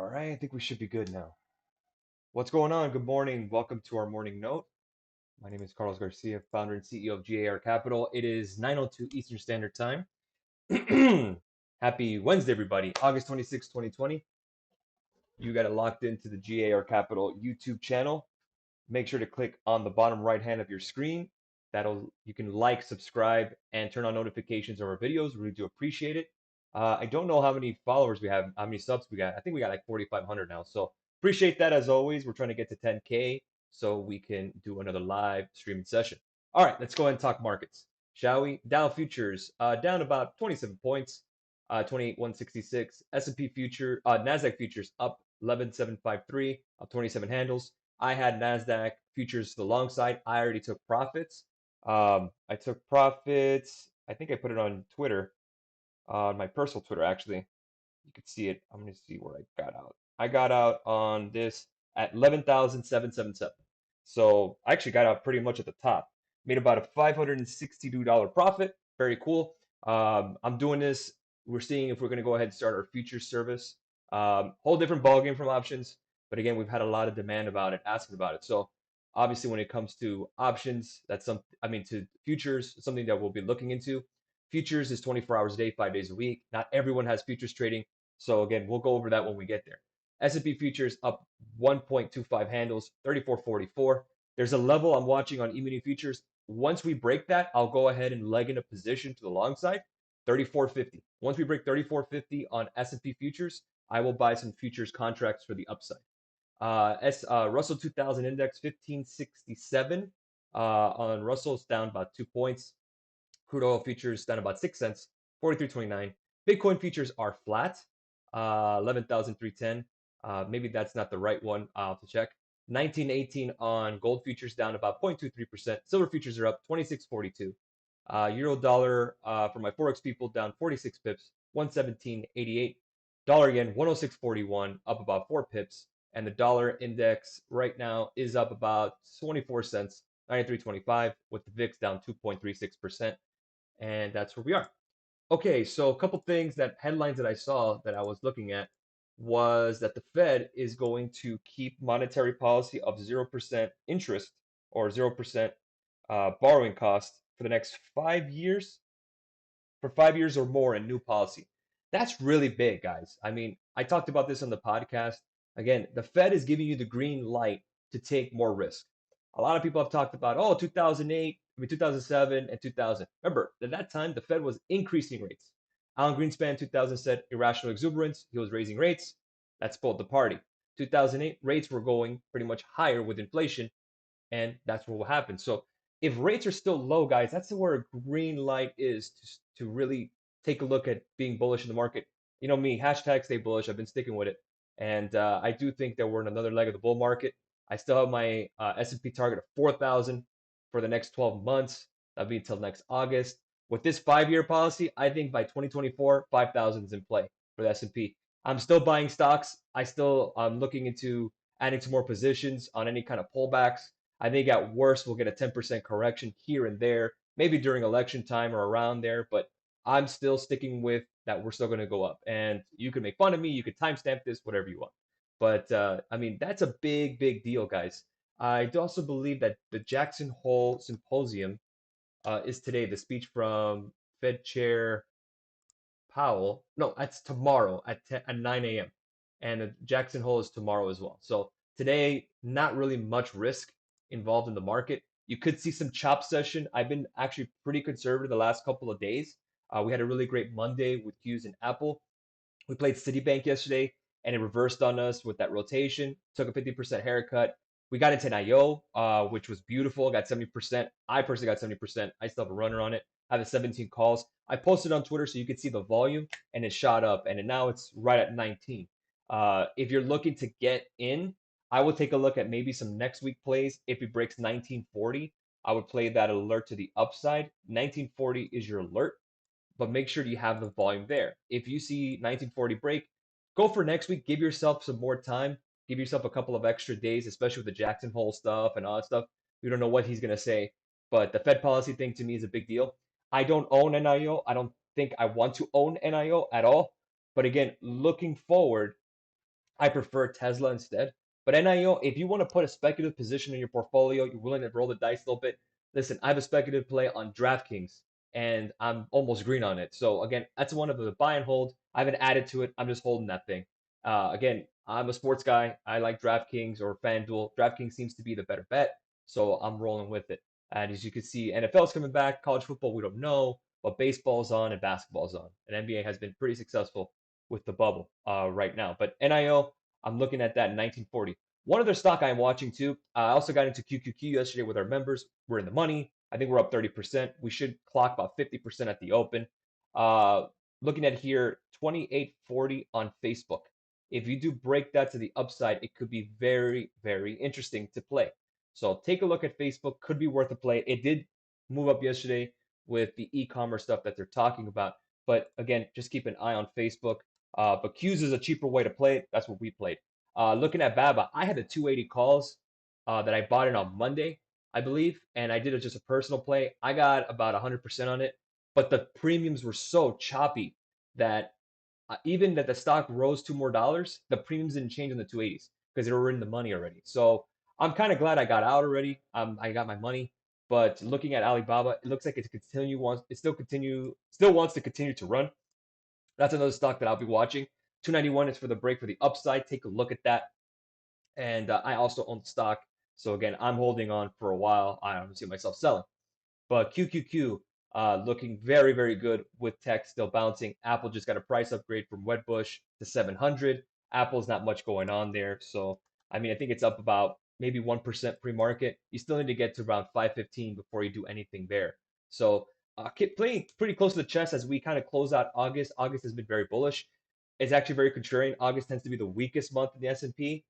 All right, I think we should be good now. What's going on? Good morning. Welcome to our morning note. My name is Carlos Garcia, founder and CEO of G.A.R Capital. It is 9:02 Eastern Standard Time. Happy Wednesday, everybody. August 26, 2020. You got it locked into the GAR Capital YouTube channel. Make sure to click on the bottom right hand of your screen. You can like, subscribe, and turn on notifications of our videos. We really do appreciate it. I don't know how many followers we have, how many subs we got. I think we got like 4,500 now. So appreciate that as always. We're trying to get to 10K so we can do another live streaming session. All right, let's go ahead and talk markets, shall we? Dow futures down about 27 points, 28,166. S&P future, Nasdaq futures up 11,753, up 27 handles. I had NASDAQ futures to the long side. I already took profits. I took profits. I think I put it on Twitter, on my personal Twitter, actually. You can see it. I'm going to see where I got out. I got out on this at 11,777. So I actually got out pretty much at the top. Made about a $562 profit. Very cool. I'm doing this. We're seeing if we're going to go ahead and start our futures service. Whole different ballgame from options. But again, we've had a lot of demand about it, asking about it. So obviously, when it comes to options, to futures, something that we'll be looking into. Futures is 24 hours a day, 5 days a week. Not everyone has futures trading. So again, we'll go over that when we get there. S&P futures up 1.25 handles, 34.44. There's a level I'm watching on E-mini futures. Once we break that, I'll go ahead and leg in a position to the long side, 34.50. Once we break 34.50 on S&P futures, I will buy some futures contracts for the upside. Russell 2000 index 1567 on Russell is down about 2 points. Crude oil futures down about 6 cents, 43.29. Bitcoin futures are flat, 11,310. Maybe that's not the right one. I'll have to check. 1918 on gold futures down about 0.23%. Silver futures are up 26.42. Euro dollar for my forex people down 46 pips, 117.88. Dollar yen 106.41, up about 4 pips, and the dollar index right now is up about 24 cents, 93.25, with the VIX down 2.36%, and that's where we are. Okay, so a couple things that headlines that I saw that I was looking at was that the Fed is going to keep monetary policy of 0% interest or 0% borrowing cost for the next 5 years, for 5 years or more in new policy. That's really big, guys. I mean, I talked about this on the podcast. Again, the Fed is giving you the green light to take more risk. A lot of people have talked about, oh, 2008, 2007, and 2000. Remember, at that time, the Fed was increasing rates. Alan Greenspan, 2000, said irrational exuberance. He was raising rates. That spoiled the party. 2008, rates were going pretty much higher with inflation, and that's what will happen. So if rates are still low, guys, that's where a green light is to really take a look at being bullish in the market. You know me, hashtag stay bullish. I've been sticking with it, and I do think that we're in another leg of the bull market. I still have my S&P target of 4,000 for the next 12 months. That'll be until next August. With this 5-year policy, I think by 2024, 5,000 is in play for the S&P. I'm still buying stocks. I'm looking into adding some more positions on any kind of pullbacks. I think at worst we'll get a 10% correction here and there, maybe during election time or around there, but I'm still sticking with that we're still going to go up. And you can make fun of me, you could timestamp this, whatever you want. But I mean, that's a big, big deal, guys. I do also believe that the Jackson Hole Symposium is today. The speech from Fed Chair Powell. No, that's tomorrow at 9 a.m. And the Jackson Hole is tomorrow as well. So today, not really much risk involved in the market. You could see some chop session. I've been actually pretty conservative the last couple of days. We had a really great Monday with Q's and Apple. We played Citibank yesterday, and it reversed on us with that rotation. Took a 50% haircut. We got into an IO, which was beautiful. Got 70%. I personally got 70%. I still have a runner on it. I have 17 calls. I posted on Twitter so you could see the volume, and it shot up, and now it's right at 19. If you're looking to get in, I would take a look at maybe some next week plays. If it breaks 1940, I would play that alert to the upside. 1940 is your alert, but make sure you have the volume there. If you see 1940 break, go for next week. Give yourself some more time. Give yourself a couple of extra days, especially with the Jackson Hole stuff and all that stuff. We don't know what he's going to say, but the Fed policy thing to me is a big deal. I don't own NIO. I don't think I want to own NIO at all. But again, looking forward, I prefer Tesla instead. But NIO, if you want to put a speculative position in your portfolio, you're willing to roll the dice a little bit. Listen, I have a speculative play on DraftKings, and I'm almost green on it. So again, that's one of the buy and hold. I haven't added to it. I'm just holding that thing. Again, I'm a sports guy. I like DraftKings or FanDuel. DraftKings seems to be the better bet, so I'm rolling with it. And as you can see, NFL's coming back. College football, we don't know, but baseball's on and basketball's on. And NBA has been pretty successful with the bubble right now. But NIO, I'm looking at that in 1940. One other stock I'm watching too. I also got into QQQ yesterday with our members. We're in the money. I think we're up 30%. We should clock about 50% at the open. Uh, Looking at here, 28.40 on Facebook. If you do break that to the upside, it could be very, very interesting to play. So take a look at Facebook. Could be worth a play. It did move up yesterday with the e-commerce stuff that they're talking about. But again, just keep an eye on Facebook. But Q's is a cheaper way to play it. That's what we played. Looking at BABA, I had the 280 calls that I bought in on Monday, I believe, and I did it just a personal play. I got about 100% on it, but the premiums were so choppy that even that the stock rose $2 more, the premiums didn't change on the 280s because they were in the money already. So I'm kind of glad I got out already. I got my money, but looking at Alibaba, it looks like still wants to continue to run. That's another stock that I'll be watching. 291 is for the break for the upside. Take a look at that. And I also own stock. So again, I'm holding on for a while. I don't see myself selling. But QQQ looking very, very good with tech still bouncing. Apple just got a price upgrade from Wedbush to 700. Apple's not much going on there. So, I mean, I think it's up about maybe 1% pre-market. You still need to get to around 515 before you do anything there. So, keep playing pretty close to the chest as we kind of close out August. August has been very bullish. It's actually very contrarian. August tends to be the weakest month in the S&P.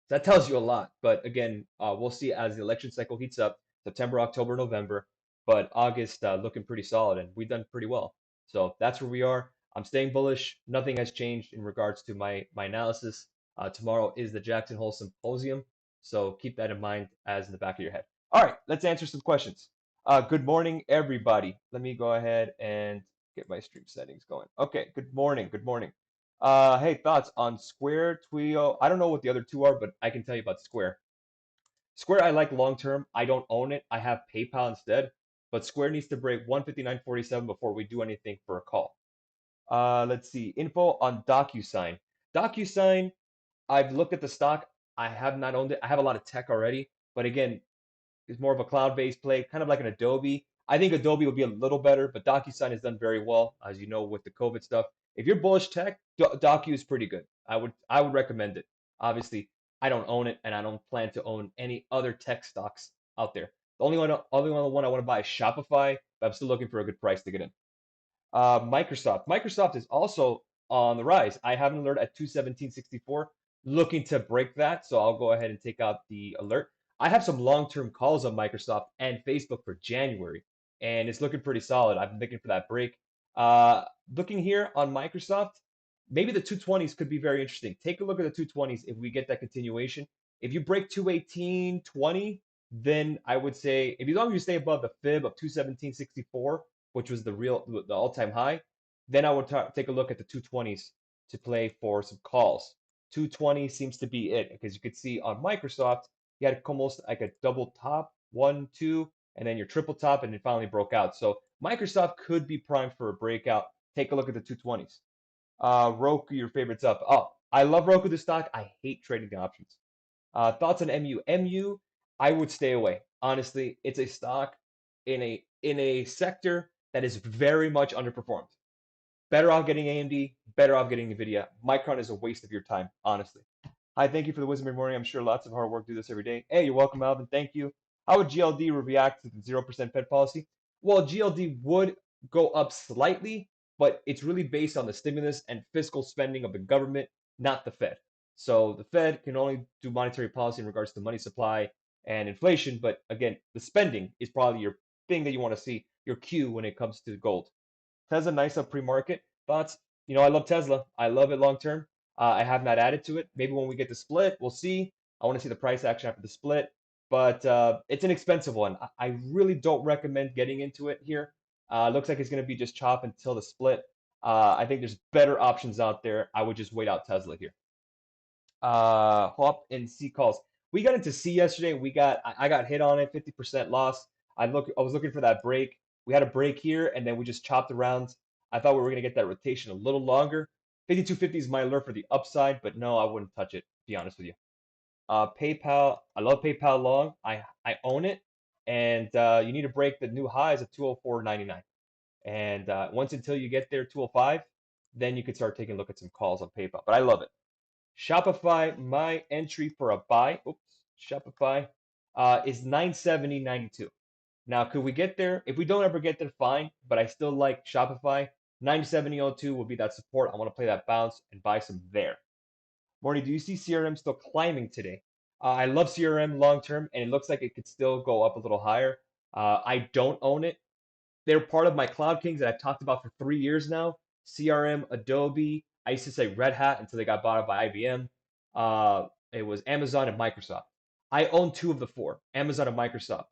So that tells you a lot. But again, we'll see as the election cycle heats up, September, October, November. But August looking pretty solid, and we've done pretty well. So that's where we are. I'm staying bullish. Nothing has changed in regards to my analysis. Tomorrow is the Jackson Hole Symposium, so keep that in mind as in the back of your head. All right, let's answer some questions. Good morning, everybody. Let me go ahead and get my stream settings going. Okay, good morning. Good morning. Hey, thoughts on Square, Twilio? I don't know what the other two are, but I can tell you about Square. Square, I like long term. I don't own it. I have PayPal instead, but Square needs to break 159.47 before we do anything for a call. Let's see. Info on DocuSign. DocuSign, I've looked at the stock. I have not owned it. I have a lot of tech already, but again, is more of a cloud-based play, kind of like an Adobe. I think Adobe will be a little better, but DocuSign has done very well, as you know, with the COVID stuff. If you're bullish tech, Docu is pretty good. I would recommend it. Obviously, I don't own it, and I don't plan to own any other tech stocks out there. The only one I want to buy is Shopify, but I'm still looking for a good price to get in. Microsoft. Microsoft is also on the rise. I have an alert at 217.64, looking to break that. So I'll go ahead and take out the alert. I have some long-term calls on Microsoft and Facebook for January, and it's looking pretty solid. I've been looking for that break. Uh, Looking here on Microsoft, maybe the 220s could be very interesting. Take a look at the 220s if we get that continuation. If you break 218.20, then I would say, if as long as you stay above the fib of 217.64, which was the all-time high, then I would take a look at the 220s to play for some calls. 220 seems to be it because you could see on Microsoft, you had almost like a double top, 1, 2, and then your triple top, and it finally broke out. So Microsoft could be primed for a breakout. Take a look at the 220s. Roku, your favorite's up. Oh, I love Roku, the stock. I hate trading the options. Thoughts on MU? MU, I would stay away. Honestly, it's a stock in a sector that is very much underperformed. Better off getting AMD, better off getting Nvidia. Micron is a waste of your time, honestly. Hi, thank you for the wisdom of your morning. I'm sure lots of hard work do this every day. Hey, you're welcome, Alvin. Thank you. How would GLD react to the 0% Fed policy? Well, GLD would go up slightly, but it's really based on the stimulus and fiscal spending of the government, not the Fed. So the Fed can only do monetary policy in regards to money supply and inflation, but again, the spending is probably your thing that you want to see, your cue when it comes to gold. Tesla, nice up pre-market. Thoughts? I love Tesla. I love it long term. I have not added to it. Maybe when we get the split, we'll see. I want to see the price action after the split, but it's an expensive one. I really don't recommend getting into it here. Looks like it's going to be just chop until the split. I think there's better options out there. I would just wait out Tesla here. Hop and C calls. We got into C yesterday. I got hit on it, 50% loss. I was looking for that break. We had a break here, and then we just chopped around. I thought we were gonna get that rotation a little longer. 52.50 is my alert for the upside, but no, I wouldn't touch it, to be honest with you. PayPal, I love PayPal long. I own it, and you need to break the new highs of 204.99. And once until you get there, 205, then you can start taking a look at some calls on PayPal. But I love it. Shopify, my entry for a buy, oops, Shopify is 970.92. Now, could we get there? If we don't ever get there, fine, but I still like Shopify. 970.02 will be that support. I want to play that bounce and buy some there. Morty, do you see CRM still climbing today? I love CRM long term, and it looks like it could still go up a little higher. I don't own it. They're part of my Cloud Kings that I've talked about for 3 years now. CRM, Adobe. I used to say Red Hat until they got bought out by IBM. It was Amazon and Microsoft. I own two of the four, Amazon and Microsoft.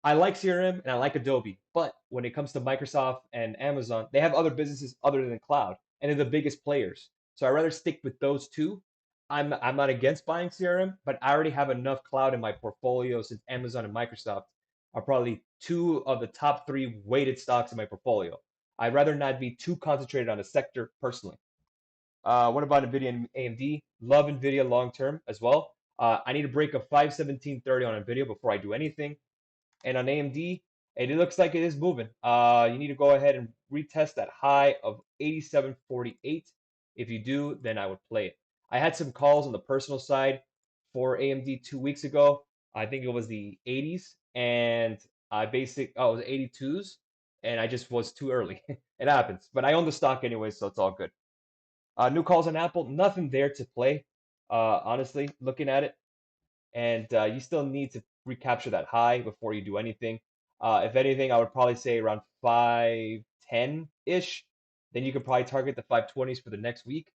I like CRM and I like Adobe, but when it comes to Microsoft and Amazon, they have other businesses other than cloud, and they're the biggest players. So I'd rather stick with those two. I'm not against buying CRM, but I already have enough cloud in my portfolio since Amazon and Microsoft are probably two of the top three weighted stocks in my portfolio. I'd rather not be too concentrated on a sector personally. What about Nvidia and AMD? Love Nvidia long term as well. I need to break a 517.30 on Nvidia before I do anything. And on AMD, it looks like it is moving. You need to go ahead and retest that high of 87.48. If you do, then I would play it. I had some calls on the personal side for AMD 2 weeks ago. I think it was the 80s, and it was 82s, and I just was too early. It happens, but I own the stock anyway, so it's all good. New calls on Apple, nothing there to play. Honestly, looking at it, and you still need to recapture that high before you do anything. If anything, I would probably say around 510-ish. Then you could probably target the 520s for the next week.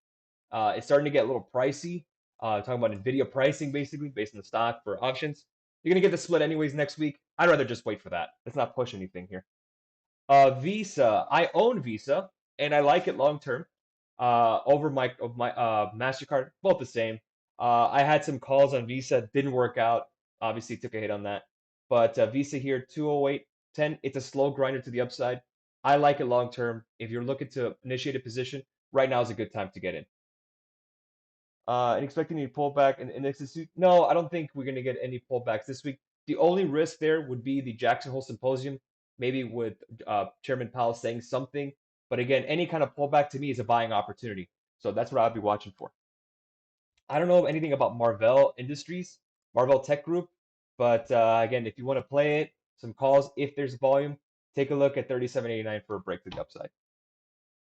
It's starting to get a little pricey. Talking about Nvidia pricing, basically, based on the stock for options. You're gonna get the split anyways next week. I'd rather just wait for that. Let's not push anything here. Visa. I own Visa and I like it long term. Over my Mastercard, both the same. I had some calls on Visa, didn't work out. Obviously, took a hit on that. But Visa here, 208.10. It's a slow grinder to the upside. I like it long term. If you're looking to initiate a position, right now is a good time to get in. And expecting any pullback in the index this week? No, I don't think we're going to get any pullbacks this week. The only risk there would be the Jackson Hole Symposium, maybe with Chairman Powell saying something. But again, any kind of pullback to me is a buying opportunity. So that's what I'll be watching for. I don't know anything about Marvell Industries, Marvell Tech Group, but again, if you want to play it, some calls, if there's volume, take a look at 37.89 for a break to the upside.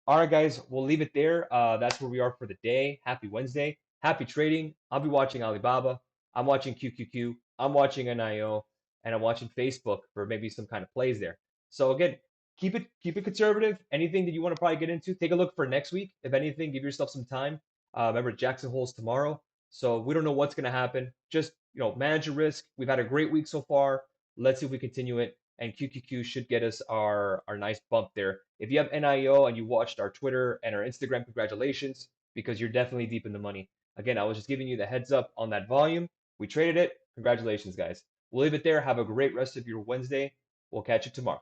All right, guys, we'll leave it there. That's where we are for the day. Happy Wednesday. Happy trading. I'll be watching Alibaba. I'm watching QQQ. I'm watching NIO, and I'm watching Facebook for maybe some kind of plays there. So again, keep it conservative. Anything that you want to probably get into, take a look for next week. If anything, give yourself some time. Remember, Jackson Hole's tomorrow, so we don't know what's going to happen. Just manage your risk. We've had a great week so far. Let's see if we continue it, and QQQ should get us our nice bump there. If you have NIO and you watched our Twitter and our Instagram, congratulations, because you're definitely deep in the money. Again, I was just giving you the heads up on that volume. We traded it. Congratulations, guys. We'll leave it there. Have a great rest of your Wednesday. We'll catch you tomorrow.